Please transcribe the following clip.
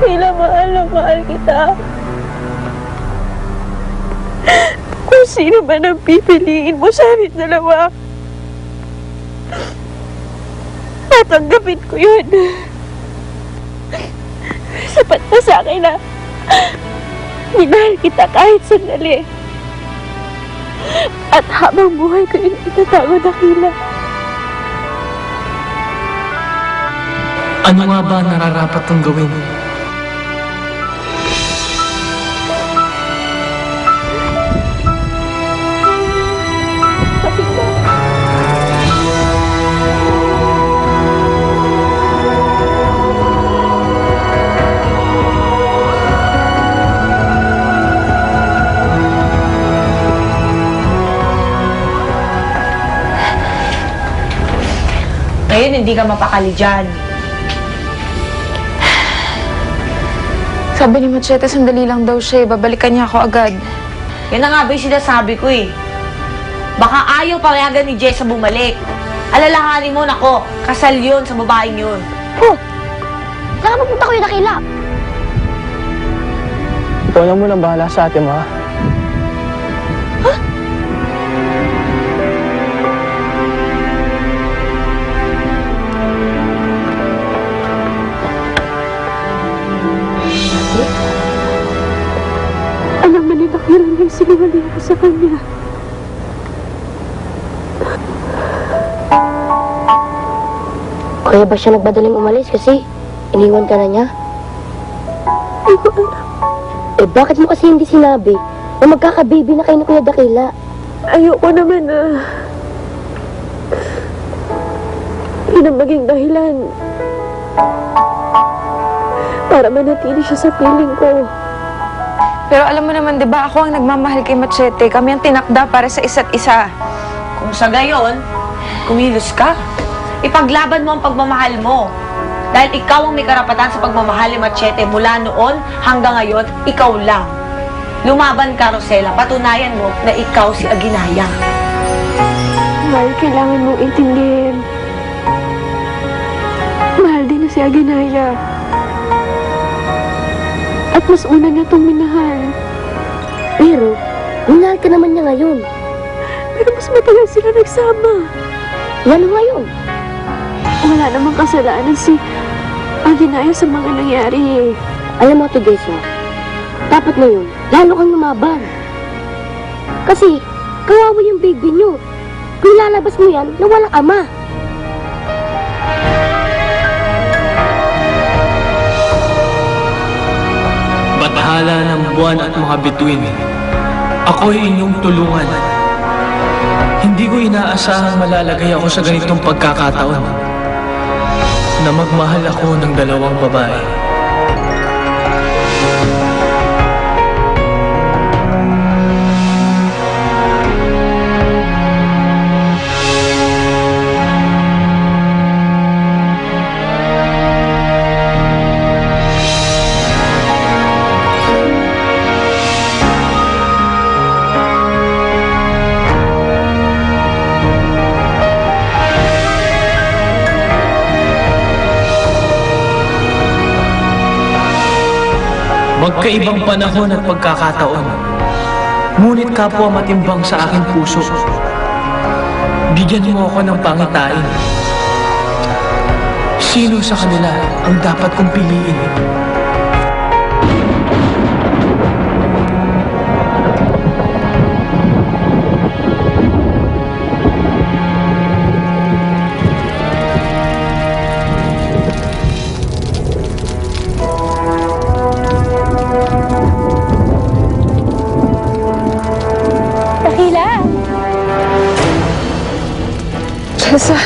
Dakila, mahal na mahal kita. Kung sino man ang pipiliin mo sa amin dalawa, tatanggapin ko yun. Sapat na sa akin na minahal kita kahit sandali. At habang buhay ko yung itatago, Dakila. Ano nga ba nararapat kong gawin? Ngayon, hindi ka mapakali dyan. Sabi ni Machete, sandali lang daw siya. Babalikan niya ako agad. Yan na nga ba yung sinasabi ko eh. Baka ayaw payagan ni Jessa bumalik. Alalahanin mo, nako, kasal yun sa babaeng yun. Oh! Saan ka pupunta, Kuya Dakila? Ikaw lang munang bahala sa atin, ha? Alam ba ni Dakila na yung sinungaling ko sa kanya? Kaya ba siya nagmadaling umalis kasi iniwan ka na niya? Hindi ko alam. Eh bakit mo kasi hindi sinabi na magkaka-baby na kayo ni Kuya Dakila? Ayoko naman na yun ang maging dahilan para manatili siya sa piling ko. Pero alam mo naman, di ba, ako ang nagmamahal kay Machete. Kami ang tinakda para sa isa't isa. Kung sa gayon, kumilos ka. Ipaglaban mo ang pagmamahal mo. Dahil ikaw ang may karapatan sa pagmamahal ni Machete mula noon hanggang ngayon, ikaw lang. Lumaban ka, Rosella. Patunayan mo na ikaw si Aguinaldo. Mahal, kailangan mong intindihin. Mahal din na si Aguinaldo. At mas una niya itong minahal. Pero, minahal ka naman niya ngayon. Pero mas matagal sila nagsama. Lalo ngayon. Wala namang kasalanan si Aguinaldo sa mga nangyari. Alam mo, Tugesa, dapat ngayon, lalo kang lumaban. Kasi, kawawa yung baby niyo. Kung lalabas mo yan, na walang ama. Batahala ng buwan at mga bituin. Ako'y inyong tulungan. Hindi ko inaasahang malalagay ako sa ganitong pagkakataon na magmahal ako ng dalawang babae. Magkaibang panahon at pagkakataon, ngunit kapwa matimbang sa aking puso. Bigyan mo ako ng pangitain. Sino sa kanila ang dapat kong piliin? Dakila! Jessa,